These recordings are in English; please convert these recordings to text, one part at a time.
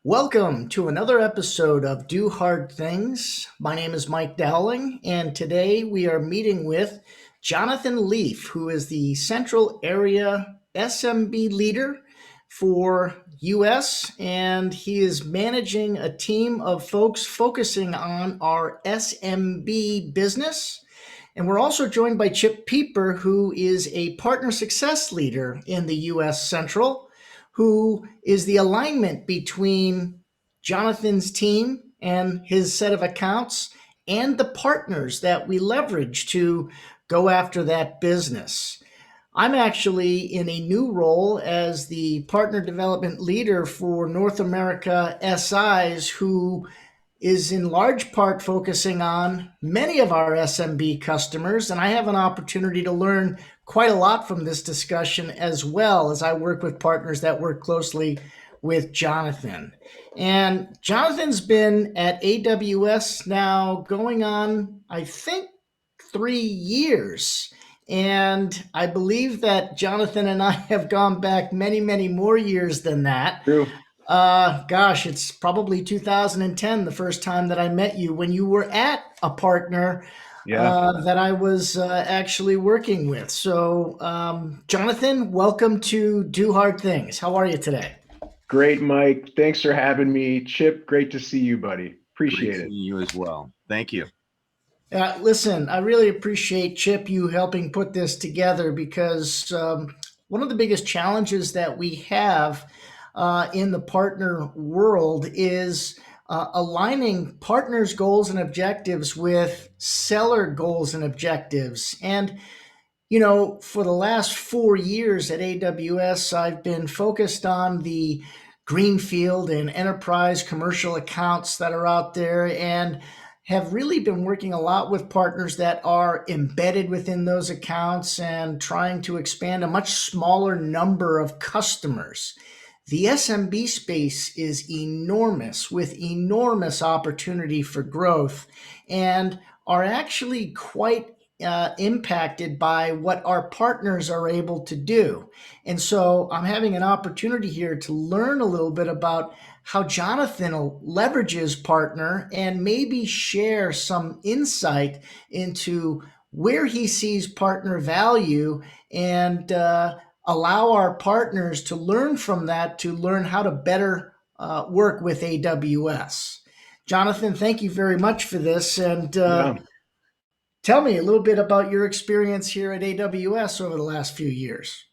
Welcome to another episode of Do Hard Things. My name is Mike Dowling, and today we are meeting with Jonathan Leaf, who is the Central Area SMB Leader for US, and he is managing a team of folks focusing on our SMB business. And we're also joined by Chip Pieper, who is a Partner Success Leader in the US Central, who is the alignment between Jonathan's team and his set of accounts and the partners that we leverage to go after that business. I'm actually in a new role as the partner development leader for North America SIs, who is in large part focusing on many of our SMB customers. And I have an opportunity to learn quite a lot from this discussion, as well as I work with partners that work closely with Jonathan. And Jonathan's been at AWS now going on, I think, 3 years. And I believe that Jonathan and I have gone back many, many more years than that. True. Gosh, it's probably 2010, the first time that I met you when you were at a partner Yeah. that I was actually working with. So, Jonathan, welcome to Do Hard Things. How are you today? Great, Mike. Thanks for having me. Chip, great to see you, buddy. Great Appreciate it. seeing you as well. Thank you. Listen, I really appreciate Chip you helping put this together because one of the biggest challenges that we have in the partner world is aligning partners' goals and objectives with seller goals and objectives. And for the last 4 years at AWS, I've been focused on the greenfield and enterprise commercial accounts that are out there and have really been working a lot with partners that are embedded within those accounts and trying to expand a much smaller number of customers. The SMB space is enormous with enormous opportunity for growth and are actually quite impacted by what our partners are able to do. And so I'm having an opportunity here to learn a little bit about how Jonathan leverages partner and maybe share some insight into where he sees partner value and allow our partners to learn from that to learn how to better work with AWS. Jonathan, thank you very much for this. And Yeah. tell me a little bit about your experience here at AWS over the last few years.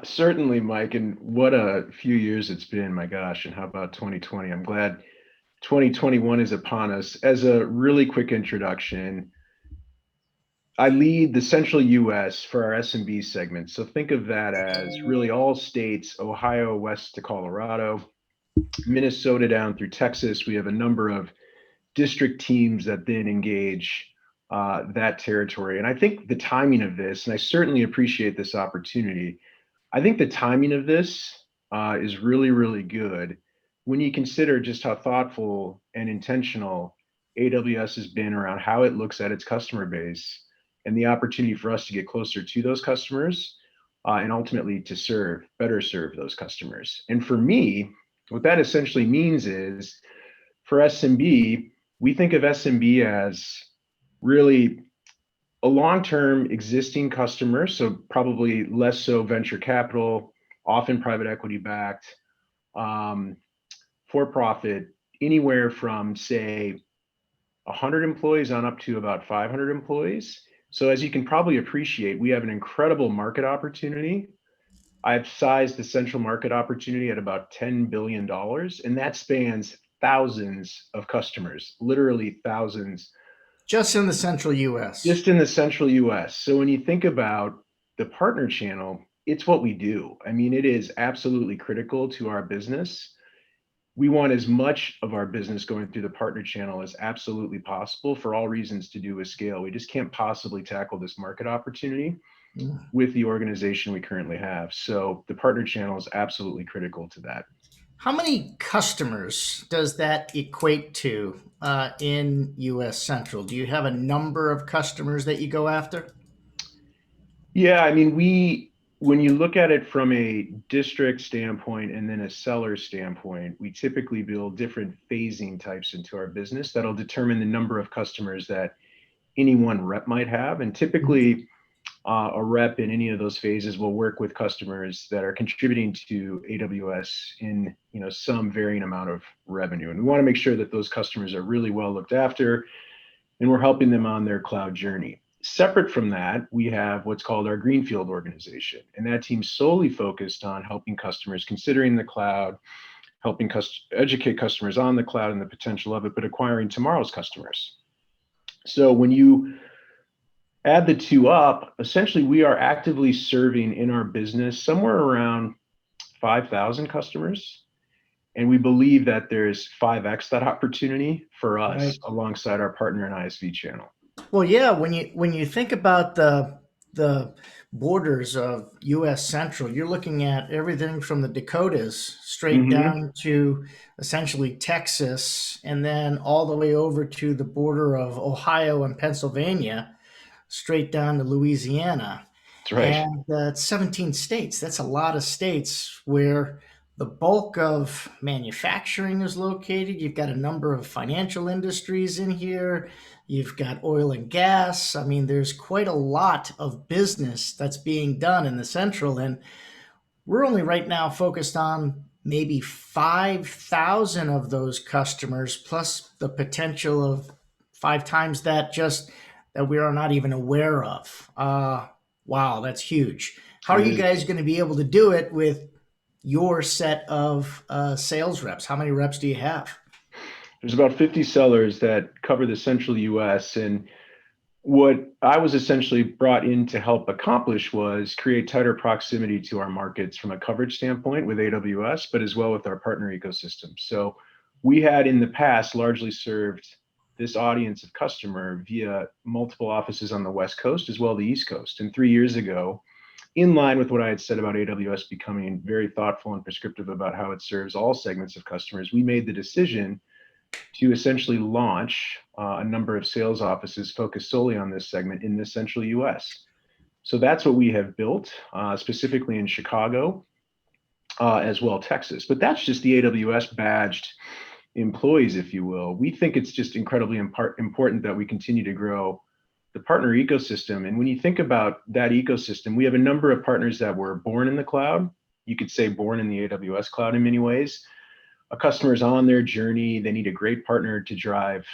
Certainly, Mike. And what a few years it's been, my gosh. And how about 2020? I'm glad 2021 is upon us. As a really quick introduction, I lead the central US for our SMB segment. So think of that as really all states, Ohio, west to Colorado, Minnesota down through Texas. We have a number of district teams that then engage that territory. And I think the timing of this, and I certainly appreciate this opportunity, I think the timing of this is really, really good when you consider just how thoughtful and intentional AWS has been around how it looks at its customer base and the opportunity for us to get closer to those customers and ultimately to better serve those customers. And for me, what that essentially means is for SMB, we think of SMB as really a long-term existing customer, so probably less so venture capital, often private equity backed, for profit, anywhere from say 100 employees on up to about 500 employees. So as you can probably appreciate, we have an incredible market opportunity. I've sized the central market opportunity at about $10 billion, and that spans thousands of customers, literally thousands, Just in the central US. just in the central US. So when you think about the partner channel, it's what we do. I mean, it is absolutely critical to our business. We want as much of our business going through the partner channel as absolutely possible for all reasons to do with scale. We just can't possibly tackle this market opportunity with the organization we currently have. So the partner channel is absolutely critical to that. How many customers does that equate to in US Central? Do you have a number of customers that you go after? Yeah, I mean, when you look at it from a district standpoint and then a seller standpoint, we typically build different phasing types into our business that'll determine the number of customers that any one rep might have. And typically, a rep in any of those phases will work with customers that are contributing to AWS in some varying amount of revenue. And we want to make sure that those customers are really well looked after and we're helping them on their cloud journey. Separate from that, we have what's called our Greenfield organization. And that team's solely focused on helping customers considering the cloud, helping educate customers on the cloud and the potential of it, but acquiring tomorrow's customers. So when you add the two up, essentially we are actively serving in our business somewhere around 5,000 customers. And we believe that there's 5x that opportunity for us Right. alongside our partner and ISV channel. Well, yeah, when you think about the borders of U.S. Central, you're looking at everything from the Dakotas straight down to essentially Texas, and then all the way over to the border of Ohio and Pennsylvania, straight down to Louisiana. That's right. And it's 17 states. That's a lot of states where the bulk of manufacturing is located. You've got a number of financial industries in here. You've got oil and gas. I mean, there's quite a lot of business that's being done in the Central. And we're only right now focused on maybe 5,000 of those customers, plus the potential of 5 times that just that we are not even aware of. Wow, that's huge. How are you guys going to be able to do it with your set of sales reps? How many reps do you have? There's about 50 sellers that cover the central US. And what I was essentially brought in to help accomplish was create tighter proximity to our markets from a coverage standpoint with AWS, but as well with our partner ecosystem. So we had in the past largely served this audience of customer via multiple offices on the West Coast as well as the East Coast. And 3 years ago, in line with what I had said about AWS becoming very thoughtful and prescriptive about how it serves all segments of customers, we made the decision to essentially launch a number of sales offices focused solely on this segment in the central US. So that's what we have built, specifically in Chicago, as well Texas. But that's just the AWS badged employees, if you will. We think it's just incredibly important that we continue to grow the partner ecosystem. And when you think about that ecosystem, we have a number of partners that were born in the cloud. You could say born in the AWS cloud in many ways. A customer is on their journey. They need a great partner to drive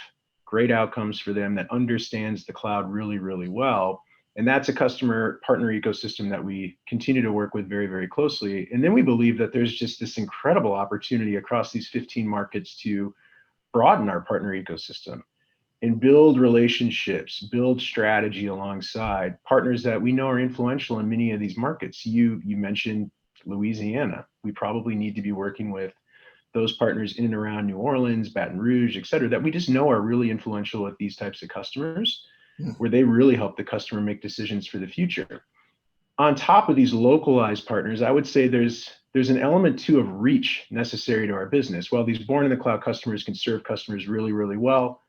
great outcomes for them that understands the cloud really, really well. And that's a customer partner ecosystem that we continue to work with very, very closely. And then we believe that there's just this incredible opportunity across these 15 markets to broaden our partner ecosystem and build relationships, build strategy alongside partners that we know are influential in many of these markets. You mentioned Louisiana. We probably need to be working with those partners in and around New Orleans, Baton Rouge, et cetera, that we just know are really influential with these types of customers, where they really help the customer make decisions for the future. On top of these localized partners, I would say there's an element too of reach necessary to our business. While these born in the cloud customers can serve customers really, really well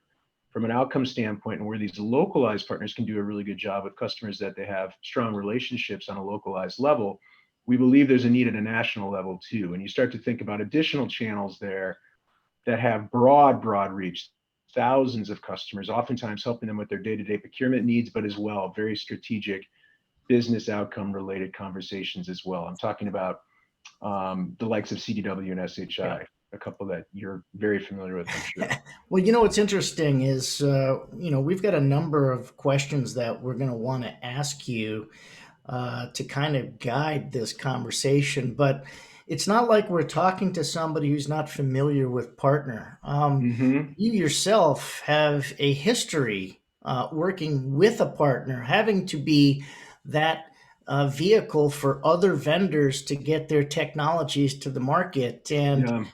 from an outcome standpoint, and where these localized partners can do a really good job with customers that they have strong relationships on a localized level, we believe there's a need at a national level too. And you start to think about additional channels there that have broad reach, thousands of customers, oftentimes helping them with their day-to-day procurement needs, but as well, very strategic business outcome related conversations as well. I'm talking about the likes of CDW and SHI, a couple that you're very familiar with, I'm sure. Well, what's interesting is, we've got a number of questions that we're going to want to ask you to kind of guide this conversation, but it's not like we're talking to somebody who's not familiar with partner. You yourself have a history working with a partner, having to be that vehicle for other vendors to get their technologies to the market. And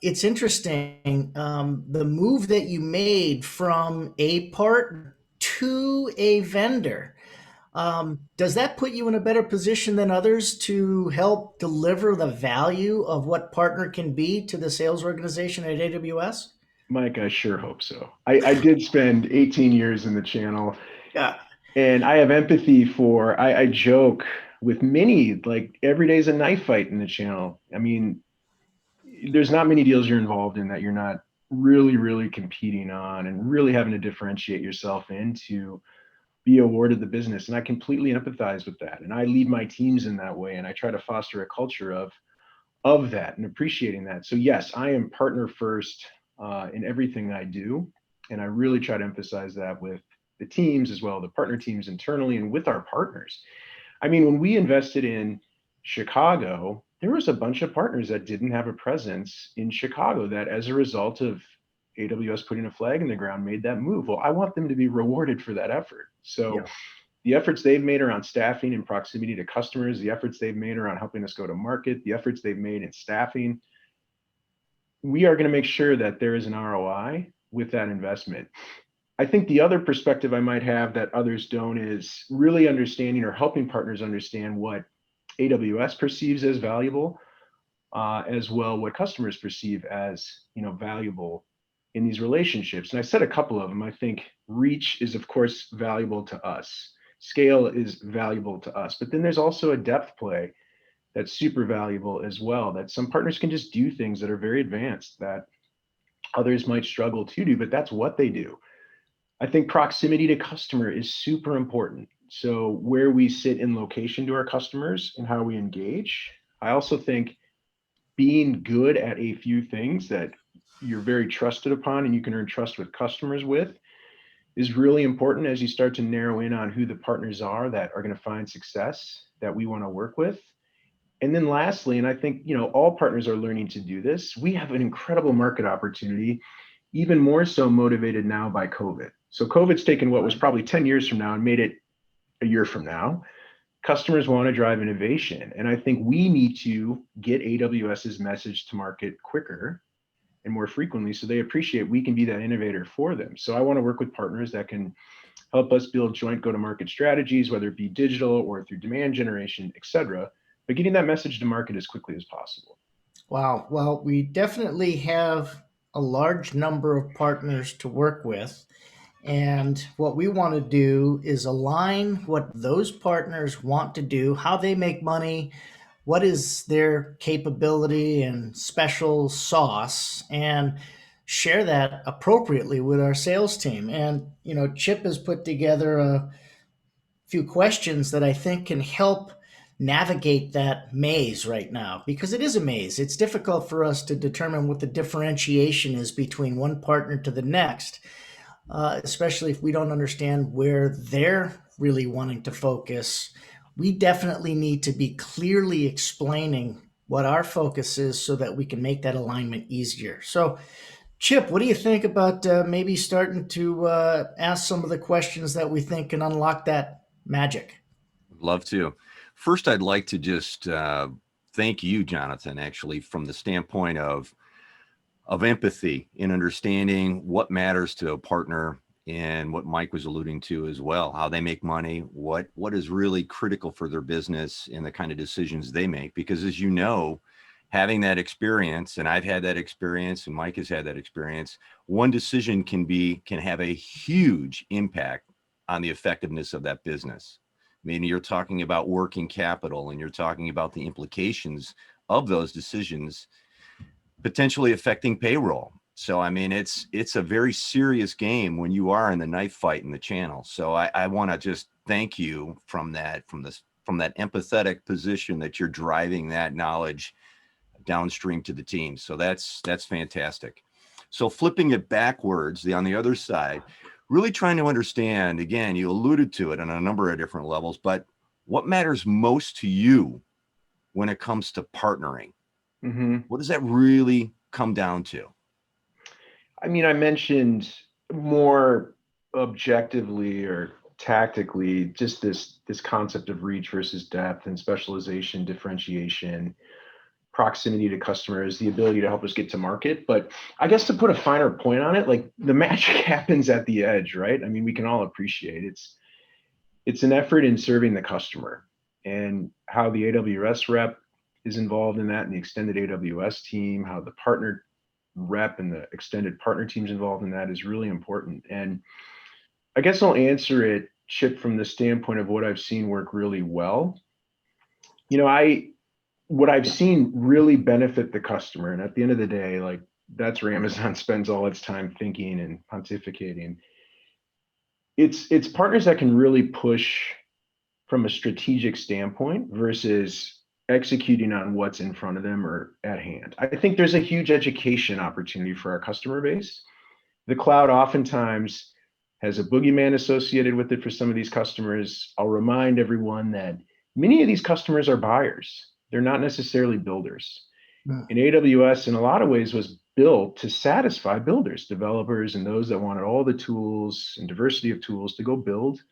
it's interesting, the move that you made from a partner to a vendor. Does that put you in a better position than others to help deliver the value of what partner can be to the sales organization at AWS? Mike, I sure hope so. I did spend 18 years in the channel. Yeah. And I have empathy for, I joke with many, like every day's a knife fight in the channel. I mean, there's not many deals you're involved in that you're not really, really competing on and really having to differentiate yourself in to be awarded the business. And I completely empathize with that. And I lead my teams in that way. And I try to foster a culture of that and appreciating that. So yes, I am partner first in everything I do. And I really try to emphasize that with the teams as well, the partner teams internally and with our partners. I mean, when we invested in Chicago, there was a bunch of partners that didn't have a presence in Chicago that as a result of AWS putting a flag in the ground made that move. Well, I want them to be rewarded for that effort. So Yeah. the efforts they've made around staffing and proximity to customers, the efforts they've made around helping us go to market, the efforts they've made in staffing, we are going to make sure that there is an ROI with that investment. I think the other perspective I might have that others don't is really understanding or helping partners understand what AWS perceives as valuable, as well what customers perceive as valuable in these relationships. And I said a couple of them. I think reach is of course valuable to us. Scale is valuable to us, but then there's also a depth play that's super valuable as well. That some partners can just do things that are very advanced that others might struggle to do, but that's what they do. I think proximity to customer is super important. So where we sit in location to our customers and how we engage. I also think being good at a few things that you're very trusted upon and you can earn trust with customers with is really important as you start to narrow in on who the partners are that are going to find success that we want to work with. And then lastly, and I think, all partners are learning to do this, we have an incredible market opportunity, even more so motivated now by COVID. So COVID's taken what was probably 10 years from now and made it a year from now. Customers want to drive innovation. And I think we need to get AWS's message to market quicker and more frequently so they appreciate we can be that innovator for them. So I want to work with partners that can help us build joint go-to-market strategies, whether it be digital or through demand generation, et cetera, but getting that message to market as quickly as possible. Wow. Well, we definitely have a large number of partners to work with. And what we want to do is align what those partners want to do, how they make money, what is their capability and special sauce, and share that appropriately with our sales team. And, Chip has put together a few questions that I think can help navigate that maze right now because it is a maze. It's difficult for us to determine what the differentiation is between one partner to the next, especially if we don't understand where they're really wanting to focus. We definitely need to be clearly explaining what our focus is so that we can make that alignment easier. So, Chip, what do you think about maybe starting to ask some of the questions that we think can unlock that magic? Love to. First, I'd like to just thank you, Jonathan, actually, from the standpoint of empathy in understanding what matters to a partner and what Mike was alluding to as well, how they make money, what is really critical for their business and the kind of decisions they make. Because as you know, having that experience, and I've had that experience and Mike has had that experience, one decision can have a huge impact on the effectiveness of that business. I mean, you're talking about working capital and you're talking about the implications of those decisions potentially affecting payroll. So, I mean, it's a very serious game when you are in the knife fight in the channel. So I want to just thank you from that empathetic position that you're driving that knowledge downstream to the team. So that's fantastic. So flipping it backwards, on the other side, really trying to understand, again, you alluded to it on a number of different levels, but what matters most to you when it comes to partnering? Mm-hmm. What does that really come down to? I mean, I mentioned more objectively or tactically just this concept of reach versus depth and specialization, differentiation, proximity to customers, the ability to help us get to market. But I guess to put a finer point on it, like the magic happens at the edge, right? I mean, we can all appreciate it's an effort in serving the customer and how the AWS rep is involved in that and the extended AWS team, how the partner rep and the extended partner teams involved in that is really important. And I guess I'll answer it Chip, from the standpoint of what I've seen work really well. What I've seen really benefit the customer, and at the end of the day, like, that's where Amazon spends all its time thinking and pontificating. It's partners that can really push from a strategic standpoint versus executing on what's in front of them or at hand. I think there's a huge education opportunity for our customer base. The cloud oftentimes has a boogeyman associated with it for some of these customers. I'll remind everyone that many of these customers are buyers. They're not necessarily builders. Mm. And AWS, in a lot of ways, was built to satisfy builders, developers, and those that wanted all the tools and diversity of tools to go build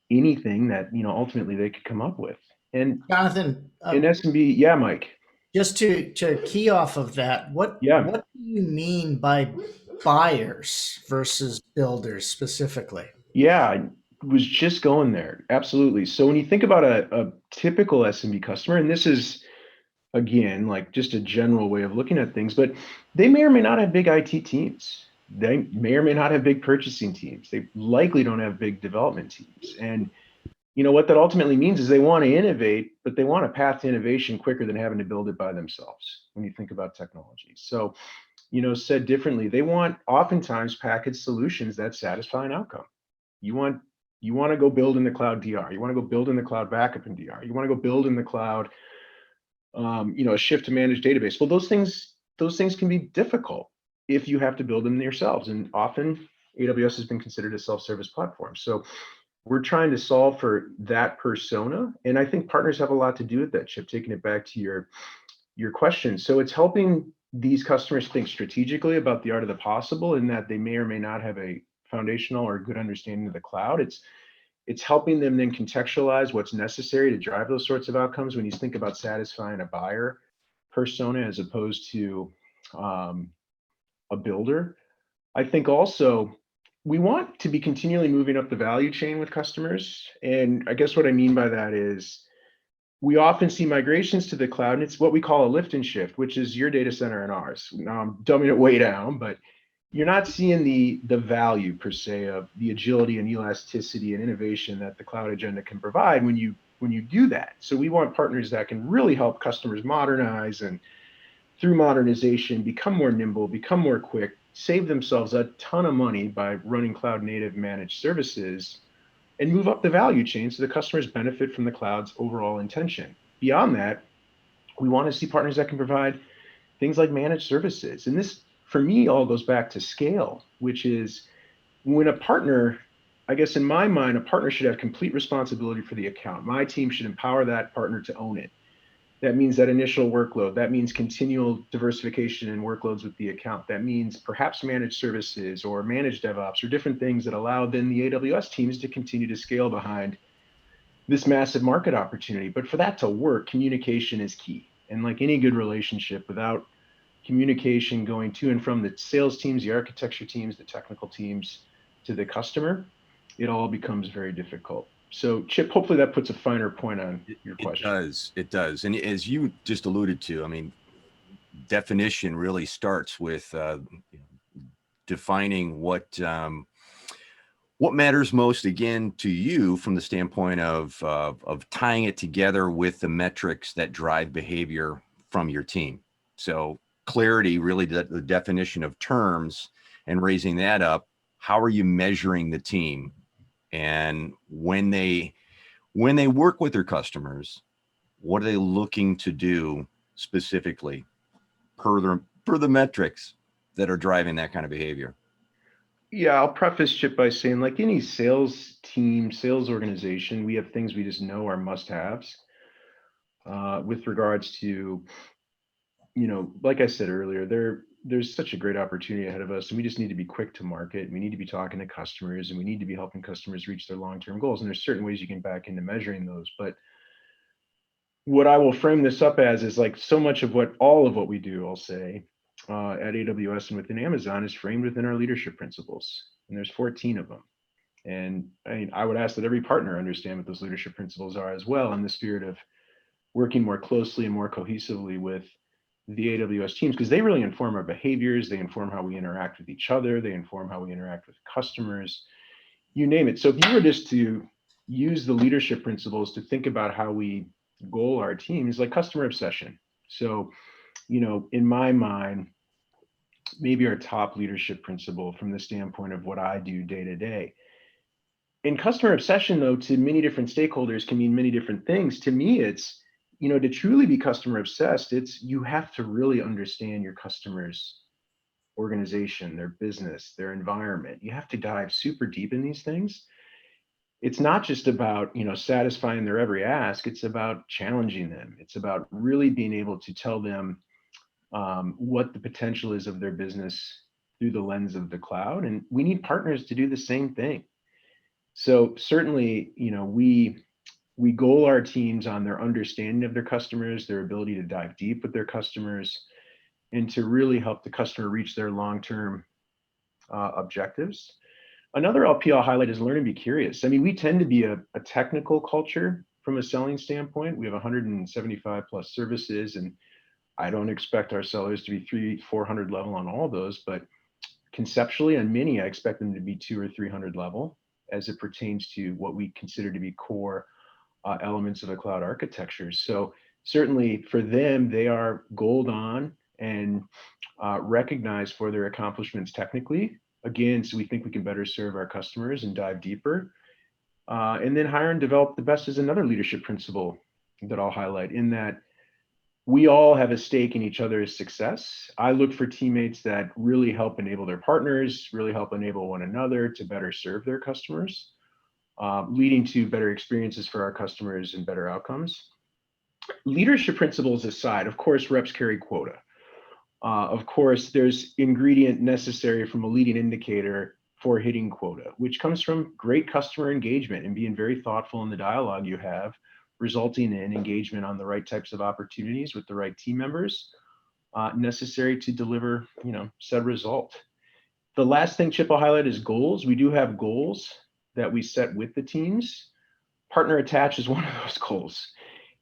anything that ultimately they could come up with. And Jonathan, in SMB, yeah, Mike, just to key off of that, what yeah, do you mean by buyers versus builders specifically? yeah, I was just going there. Absolutely. So when you think about a typical SMB customer, and this is again like just a general way of looking at things, but they may or may not have big IT teams. They may or may not have big purchasing teams. They likely don't have big development teams. And what that ultimately means is they want to innovate, but they want a path to innovation quicker than having to build it by themselves when you think about technology. So, said differently, they want oftentimes packaged solutions that satisfy an outcome. You want to go build in the cloud DR. You want to go build in the cloud backup in DR. You want to go build in the cloud, a shift to managed database. Well, those things can be difficult if you have to build them yourselves. And often AWS has been considered a self-service platform. So we're trying to solve for that persona. And I think partners have a lot to do with that, Chip, taking it back to your question. So it's helping these customers think strategically about the art of the possible, in that they may or may not have a foundational or good understanding of the cloud. It's helping them then contextualize what's necessary to drive those sorts of outcomes when you think about satisfying a buyer persona as opposed to a builder. I think also we want to be continually moving up the value chain with customers. And I guess what I mean by that is we often see migrations to the cloud, and it's what we call a lift and shift, which is your data center and ours. Now I'm dumbing it way down, but you're not seeing the value per se of the agility and elasticity and innovation that the cloud agenda can provide when you do that. So we want partners that can really help customers modernize, and through modernization become more nimble, become more quick, save themselves a ton of money by running cloud native managed services, and move up the value chain so the customers benefit from the cloud's overall intention. Beyond that, we want to see partners that can provide things like managed services. And this, for me, all goes back to scale, which is when a partner, I guess in my mind, a partner should have complete responsibility for the account. My team should empower that partner to own it. That means that initial workload. That means continual diversification in workloads with the account. That means perhaps managed services or managed DevOps or different things that allow then the AWS teams to continue to scale behind this massive market opportunity. But for that to work, communication is key. And like any good relationship, without communication going to and from the sales teams, the architecture teams, the technical teams to the customer, it all becomes very difficult. So Chip, hopefully that puts a finer point on your question. It does. And as you just alluded to, I mean, definition really starts with defining what matters most, again, to you from the standpoint of tying it together with the metrics that drive behavior from your team. So clarity, really the definition of terms, and raising that up. How are you measuring the team? And when they work with their customers, what are they looking to do specifically per the metrics that are driving that kind of behavior? Yeah, I'll preface Chip by saying, like any sales team, sales organization, we have things we just know are must-haves with regards to, like I said earlier, there's such a great opportunity ahead of us, and we just need to be quick to market. We need to be talking to customers, and we need to be helping customers reach their long-term goals. And there's certain ways you can back into measuring those. But what I will frame this up as is like so much of all of what we do, I'll say, at AWS and within Amazon is framed within our leadership principles. And there's 14 of them. And I would ask that every partner understand what those leadership principles are as well, in the spirit of working more closely and more cohesively with the AWS teams, because they really inform our behaviors. They inform how we interact with each other. They inform how we interact with customers. You name it. So if you were just to use the leadership principles to think about how we goal our teams, like customer obsession. So, in my mind, maybe our top leadership principle from the standpoint of what I do day to day. In customer obsession, though, to many different stakeholders can mean many different things. To me, it's, to truly be customer obsessed, it's you have to really understand your customers' organization, their business, their environment. You have to dive super deep in these things. It's not just about, satisfying their every ask. It's about challenging them. It's about really being able to tell them what the potential is of their business through the lens of the cloud. And we need partners to do the same thing. So certainly, we goal our teams on their understanding of their customers, their ability to dive deep with their customers, and to really help the customer reach their long-term objectives. Another LP I'll highlight is learn and be curious. I mean, we tend to be a technical culture from a selling standpoint. We have 175 plus services, and I don't expect our sellers to be 300-400 level on all those, but conceptually on many, I expect them to be 200 or 300 level as it pertains to what we consider to be core elements of a cloud architecture. So certainly for them, they are gold on and recognized for their accomplishments technically. Again, so we think we can better serve our customers and dive deeper. And then hire and develop the best is another leadership principle that I'll highlight, in that we all have a stake in each other's success. I look for teammates that really help enable their partners, really help enable one another to better serve their customers, leading to better experiences for our customers and better outcomes. Leadership principles aside, of course, reps carry quota. Of course, there's ingredient necessary from a leading indicator for hitting quota, which comes from great customer engagement and being very thoughtful in the dialogue you have, resulting in engagement on the right types of opportunities with the right team members necessary to deliver, said result. The last thing, Chip, I'll highlight is goals. We do have goals that we set with the teams. Partner attach is one of those goals,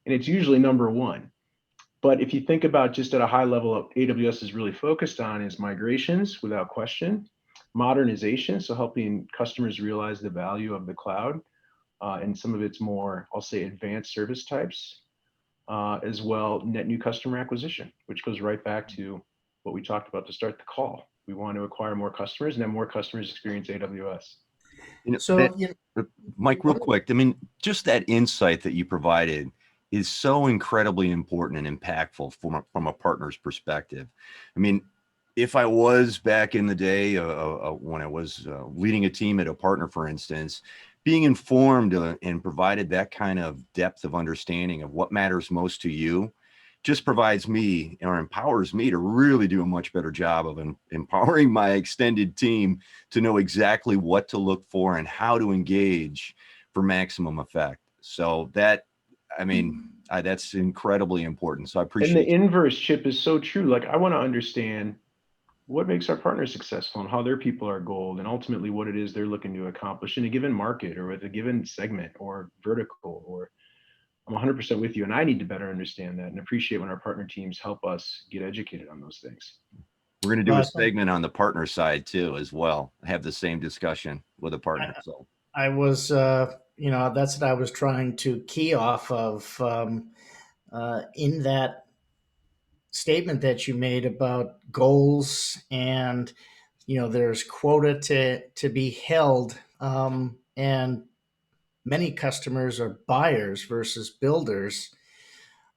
and it's usually number one. But if you think about just at a high level, what AWS is really focused on is migrations without question, modernization, so helping customers realize the value of the cloud and some of its more, I'll say, advanced service types, as well net new customer acquisition, which goes right back to what we talked about to start the call. We want to acquire more customers and have more customers experience AWS. Mike, real quick, I mean, just that insight that you provided is so incredibly important and impactful from a partner's perspective. I mean, if I was back in the day when I was leading a team at a partner, for instance, being informed and provided that kind of depth of understanding of what matters most to you just provides me or empowers me to really do a much better job of empowering my extended team to know exactly what to look for and how to engage for maximum effect. So that, I mean, that's incredibly important. So I appreciate it. And the inverse, Chip, is so true. Like, I want to understand what makes our partners successful and how their people are gold, and ultimately what it is they're looking to accomplish in a given market or with a given segment or vertical. Or I'm 100% with you, and I need to better understand that and appreciate when our partner teams help us get educated on those things. We're going to do a segment on the partner side too, as well. Have the same discussion with a partner. So I was, that's what I was trying to key off of in that statement that you made about goals, and there's quota to be held, and many customers are buyers versus builders.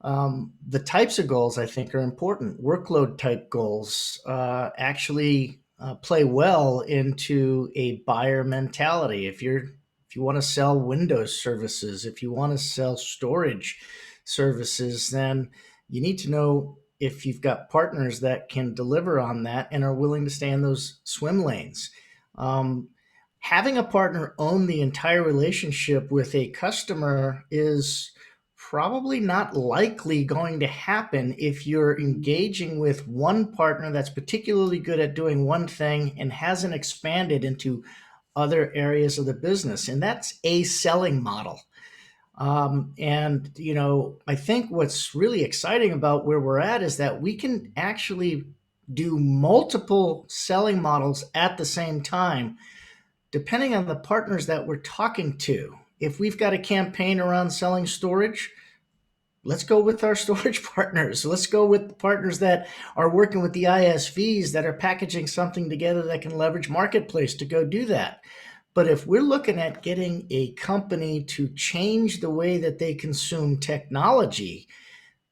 The types of goals I think are important. Workload type goals actually play well into a buyer mentality. If you want to sell Windows services, if you want to sell storage services, then you need to know if you've got partners that can deliver on that and are willing to stay in those swim lanes. Having a partner own the entire relationship with a customer is probably not likely going to happen if you're engaging with one partner that's particularly good at doing one thing and hasn't expanded into other areas of the business. And that's a selling model. I think what's really exciting about where we're at is that we can actually do multiple selling models at the same time depending on the partners that we're talking to, if we've got a campaign around selling storage, let's go with our storage partners. Let's go with the partners that are working with the ISVs that are packaging something together that can leverage marketplace to go do that. But if we're looking at getting a company to change the way that they consume technology,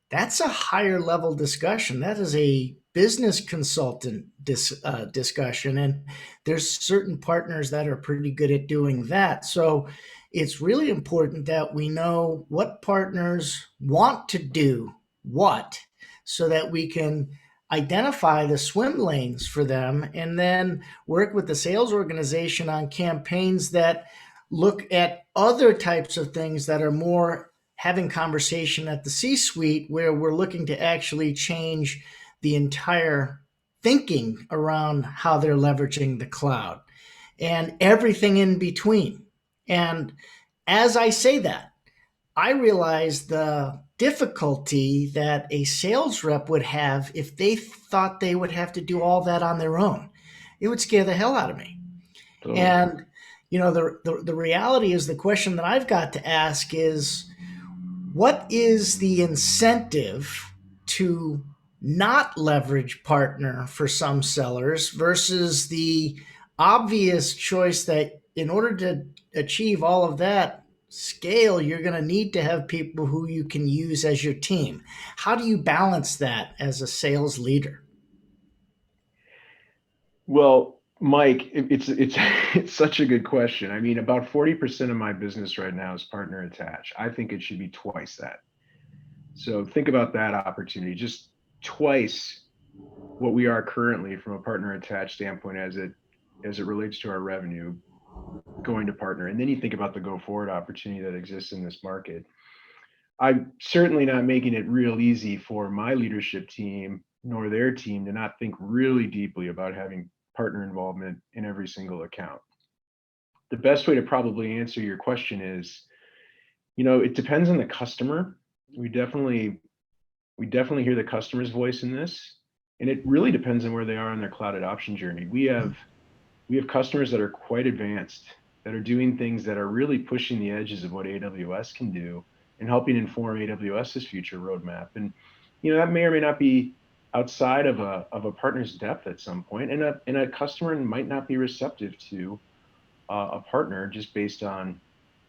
that's a higher level discussion. That is a business consultant discussion. And there's certain partners that are pretty good at doing that. So it's really important that we know what partners want to do what, so that we can identify the swim lanes for them and then work with the sales organization on campaigns that look at other types of things that are more having conversation at the C-suite, where we're looking to actually change the entire thinking around how they're leveraging the cloud and everything in between. And as I say that, I realize the difficulty that a sales rep would have if they thought they would have to do all that on their own. It would scare the hell out of me. Totally. And the reality is, the question that I've got to ask is, what is the incentive to not leverage partner for some sellers versus the obvious choice that in order to achieve all of that scale, you're going to need to have people who you can use as your team? How do you balance that as a sales leader? Well, Mike, it's it's such a good question. I mean, about 40% of my business right now is partner attached. I think it should be twice that. So think about that opportunity, just twice what we are currently from a partner attached standpoint as it relates to our revenue going to partner. And then you think about the go forward opportunity that exists in this market. I'm certainly not making it real easy for my leadership team nor their team to not think really deeply about having partner involvement in every single account. The best way to probably answer your question is, it depends on the customer. We definitely hear the customer's voice in this, and it really depends on where they are on their cloud adoption journey. We have customers that are quite advanced, that are doing things that are really pushing the edges of what AWS can do and helping inform AWS's future roadmap. And that may or may not be outside of a partner's depth at some point, and a customer might not be receptive to a partner just based on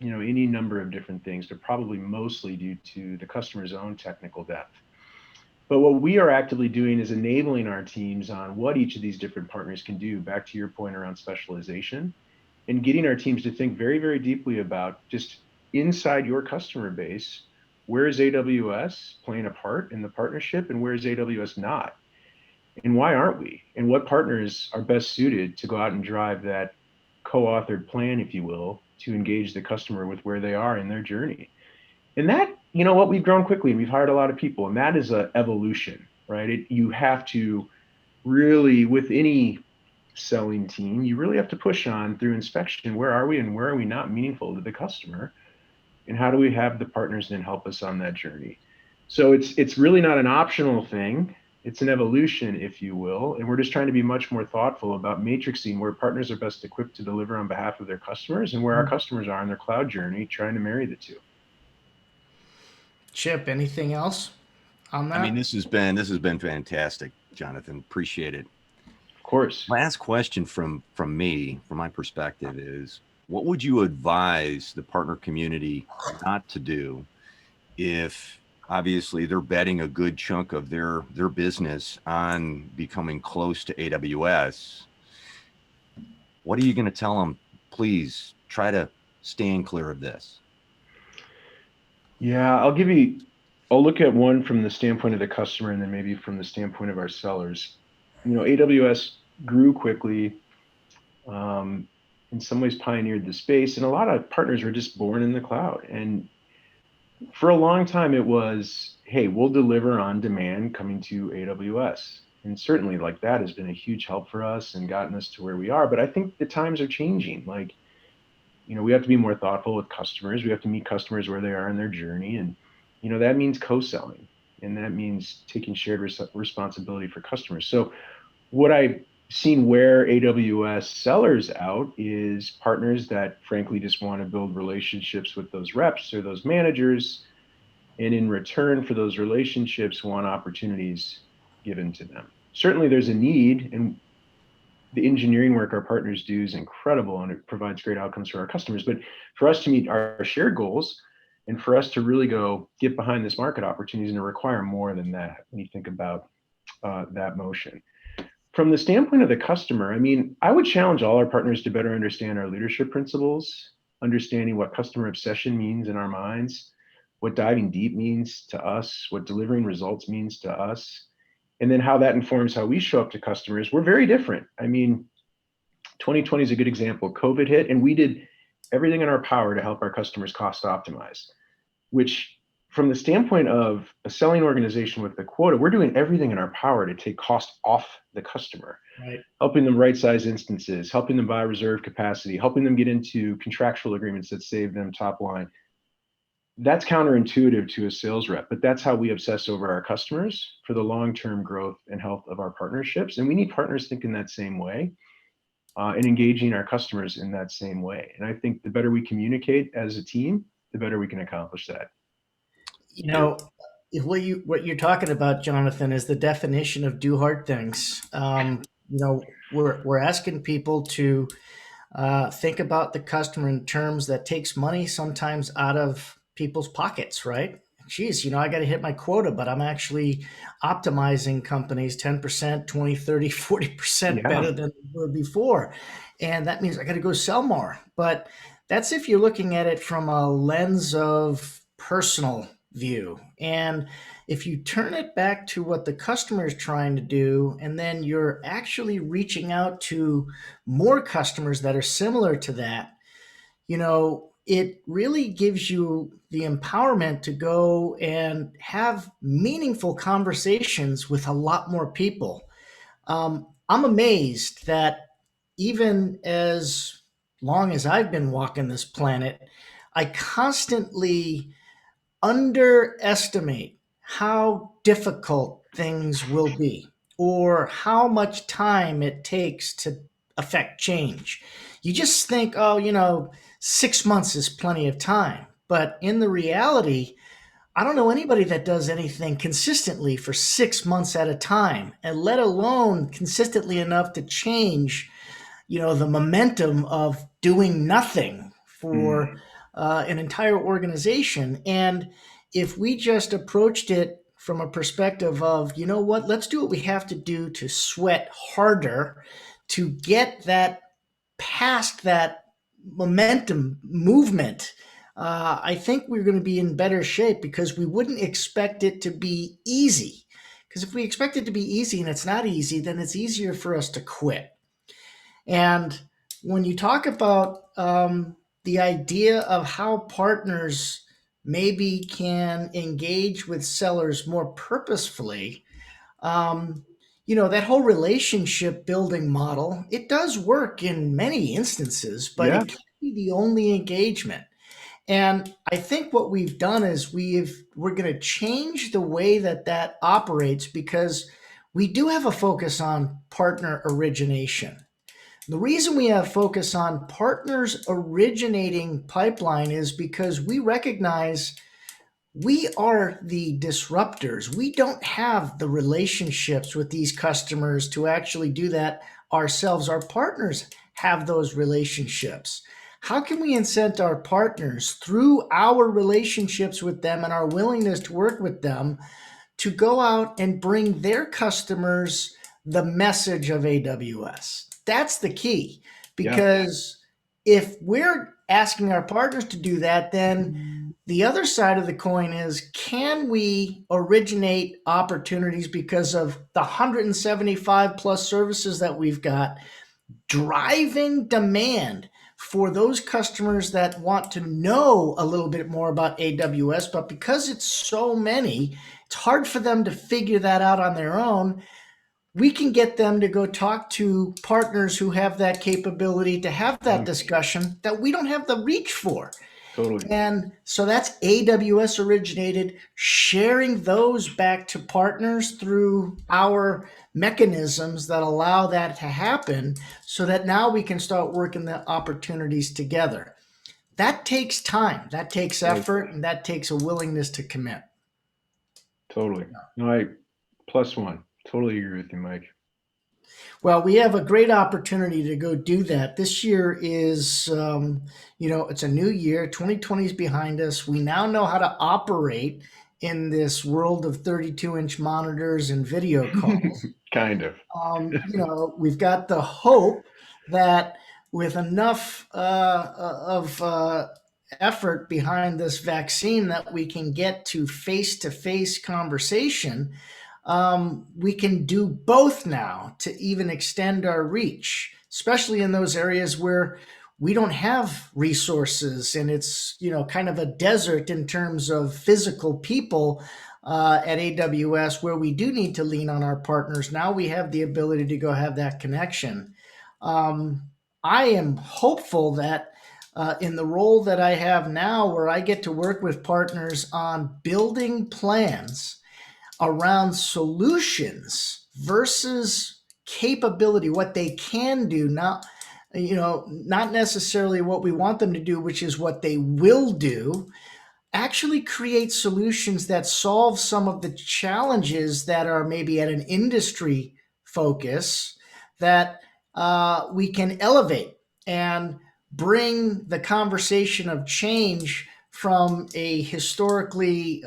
any number of different things, but probably mostly due to the customer's own technical depth. But what we are actively doing is enabling our teams on what each of these different partners can do, back to your point around specialization, and getting our teams to think very, very deeply about just inside your customer base, where is AWS playing a part in the partnership and where is AWS not? And why aren't we? And what partners are best suited to go out and drive that co-authored plan, if you will, to engage the customer with where they are in their journey? And that, we've grown quickly and we've hired a lot of people, and that is an evolution, right? You have to really, with any selling team, you really have to push on through inspection. Where are we and where are we not meaningful to the customer? And how do we have the partners then help us on that journey? So it's really not an optional thing. It's an evolution, if you will. And we're just trying to be much more thoughtful about matrixing where partners are best equipped to deliver on behalf of their customers and where our customers are on their cloud journey, trying to marry the two. Chip, anything else on that? I mean, this has been fantastic, Jonathan. Appreciate it. Of course. Last question from me, from my perspective, is what would you advise the partner community not to do if obviously they're betting a good chunk of their business on becoming close to AWS? What are you going to tell them? Please try to stand clear of this. Yeah, I'll look at one from the standpoint of the customer and then maybe from the standpoint of our sellers. AWS grew quickly, in some ways pioneered the space, and a lot of partners were just born in the cloud. And for a long time it was, hey, we'll deliver on demand coming to AWS. And certainly that has been a huge help for us and gotten us to where we are. But I think the times are changing. We have to be more thoughtful with customers. We have to meet customers where they are in their journey. And, that means co-selling, and that means taking shared responsibility for customers. So what I seen where AWS sellers out is partners that frankly just want to build relationships with those reps or those managers, and in return for those relationships want opportunities given to them. Certainly there's a need, and the engineering work our partners do is incredible and it provides great outcomes for our customers. But for us to meet our shared goals and for us to really go get behind this market opportunity is going to require more than that when you think about that motion. From the standpoint of the customer, I mean, I would challenge all our partners to better understand our leadership principles, understanding what customer obsession means in our minds, what diving deep means to us, what delivering results means to us, and then how that informs how we show up to customers. We're very different. I mean, 2020 is a good example. COVID hit, and we did everything in our power to help our customers cost optimize, which from the standpoint of a selling organization with the quota, we're doing everything in our power to take cost off the customer, right? Helping them right size instances, helping them buy reserve capacity, helping them get into contractual agreements that save them top line. That's counterintuitive to a sales rep, but that's how we obsess over our customers for the long-term growth and health of our partnerships. And we need partners thinking that same way and engaging our customers in that same way. And I think the better we communicate as a team, the better we can accomplish that. You know, what you're talking about, Jonathan, is the definition of do hard things. We're asking people to think about the customer in terms that takes money sometimes out of people's pockets, right? Geez, I got to hit my quota, but I'm actually optimizing companies 10%, 20, 30, 40% better than they were before. And that means I got to go sell more. But that's if you're looking at it from a lens of personal view. And if you turn it back to what the customer is trying to do, and then you're actually reaching out to more customers that are similar to that, it really gives you the empowerment to go and have meaningful conversations with a lot more people. I'm amazed that even as long as I've been walking this planet, I constantly underestimate how difficult things will be or how much time it takes to affect change. You just think, 6 months is plenty of time. But in the reality, I don't know anybody that does anything consistently for 6 months at a time, and let alone consistently enough to change, the momentum of doing nothing for an entire organization. And if we just approached it from a perspective of, let's do what we have to do to sweat harder to get that past that momentum movement, I think we're going to be in better shape because we wouldn't expect it to be easy. Because if we expect it to be easy and it's not easy, then it's easier for us to quit. And when you talk about the idea of how partners maybe can engage with sellers more purposefully, that whole relationship building model, it does work in many instances, but it can't be the only engagement. And I think what we've done is we're going to change the way that operates because we do have a focus on partner origination. The reason we have focus on partners originating pipeline is because we recognize we are the disruptors. We don't have the relationships with these customers to actually do that ourselves. Our partners have those relationships. How can we incent our partners through our relationships with them and our willingness to work with them to go out and bring their customers the message of AWS? That's the key, because if we're asking our partners to do that, then the other side of the coin is, can we originate opportunities because of the 175 plus services that we've got driving demand for those customers that want to know a little bit more about AWS, but because it's so many, it's hard for them to figure that out on their own. We can get them to go talk to partners who have that capability to have that discussion that we don't have the reach for. Totally. And so that's AWS originated, sharing those back to partners through our mechanisms that allow that to happen so that now we can start working the opportunities together. That takes time, that takes effort, and that takes a willingness to commit. Totally. No, I +1. Totally agree with you, Mike. Well, we have a great opportunity to go do that. This year is, it's a new year. 2020 is behind us. We now know how to operate in this world of 32-inch monitors and video calls. Kind of. We've got the hope that with enough of effort behind this vaccine that we can get to face-to-face conversation. We can do both now to even extend our reach, especially in those areas where we don't have resources and it's, kind of a desert in terms of physical people at AWS, where we do need to lean on our partners. Now we have the ability to go have that connection. I am hopeful that in the role that I have now, where I get to work with partners on building plans around solutions versus capability, what they can do, not necessarily what we want them to do, which is what they will do, actually create solutions that solve some of the challenges that are maybe at an industry focus that we can elevate and bring the conversation of change from a historically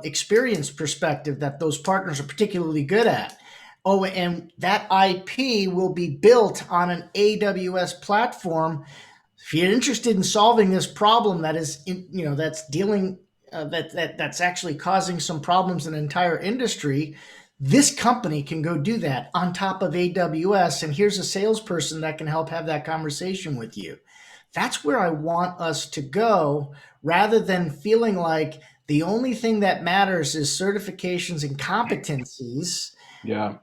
experienced perspective that those partners are particularly good at. Oh, and that IP will be built on an AWS platform. If you're interested in solving this problem that is, that's dealing, that's actually causing some problems in an entire industry, this company can go do that on top of AWS. And here's a salesperson that can help have that conversation with you. That's where I want us to go, rather than feeling like the only thing that matters is certifications and competencies. Yeah.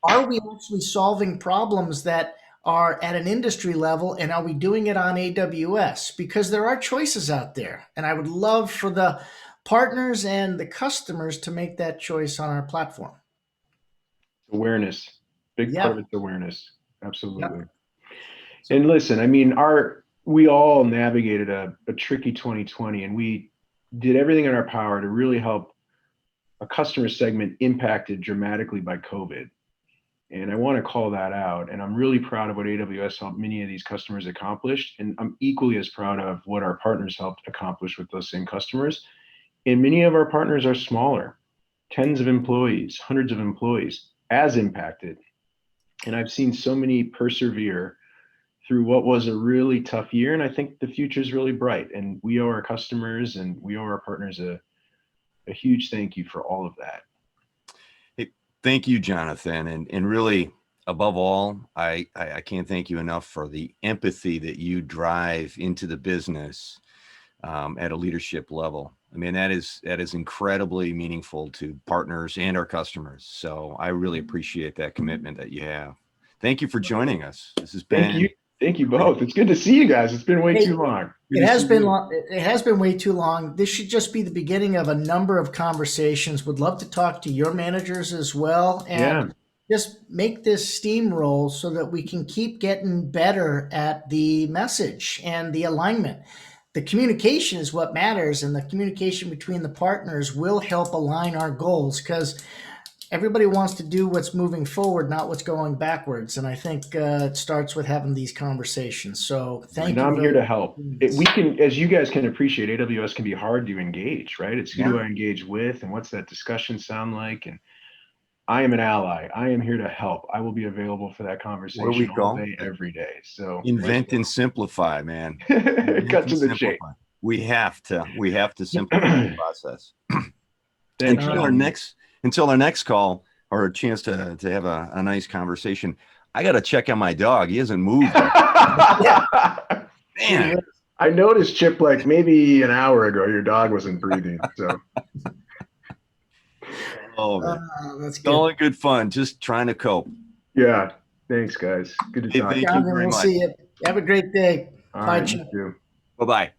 Are we actually solving problems that are at an industry level, and are we doing it on AWS? Because there are choices out there, and I would love for the partners and the customers to make that choice on our platform. Awareness. Big Yeah. part of it's awareness. Absolutely. Yeah. And listen, I mean, we all navigated a tricky 2020, and we did everything in our power to really help a customer segment impacted dramatically by COVID. And I want to call that out. And I'm really proud of what AWS helped many of these customers accomplish. And I'm equally as proud of what our partners helped accomplish with those same customers. And many of our partners are smaller, tens of employees, hundreds of employees, as impacted. And I've seen so many persevere through what was a really tough year. And I think the future is really bright. And we owe our customers and we owe our partners a huge thank you for all of that. Thank you, Jonathan. And really, above all, I can't thank you enough for the empathy that you drive into the business at a leadership level. I mean, that is incredibly meaningful to partners and our customers. So I really appreciate that commitment that you have. Thank you for joining us. This has been. Thank you both. It's good to see you guys. It's been way too long. It has been long. It has been way too long. This should just be the beginning of a number of conversations. Would love to talk to your managers as well, and just make this steamroll so that we can keep getting better at the message and the alignment. The communication is what matters, and the communication between the partners will help align our goals, because everybody wants to do what's moving forward, not what's going backwards. And I think it starts with having these conversations. So thank you. I'm here to help. We can, as you guys can appreciate, AWS can be hard to engage, right? It's who do I engage with, and what's that discussion sound like? And I am an ally. I am here to help. I will be available for that conversation all day, every day. So invent and simplify, man. Cut to the chase. We have to simplify the process. Until our next call, or a chance to have a nice conversation, I got to check on my dog. He hasn't moved. Man. I noticed, Chip, like maybe an hour ago, your dog wasn't breathing. So. That's good. All in good fun. Just trying to cope. Yeah. Thanks, guys. Good to talk. Thank you very much. We'll see you. Have a great day. Bye, Chip. Bye-bye.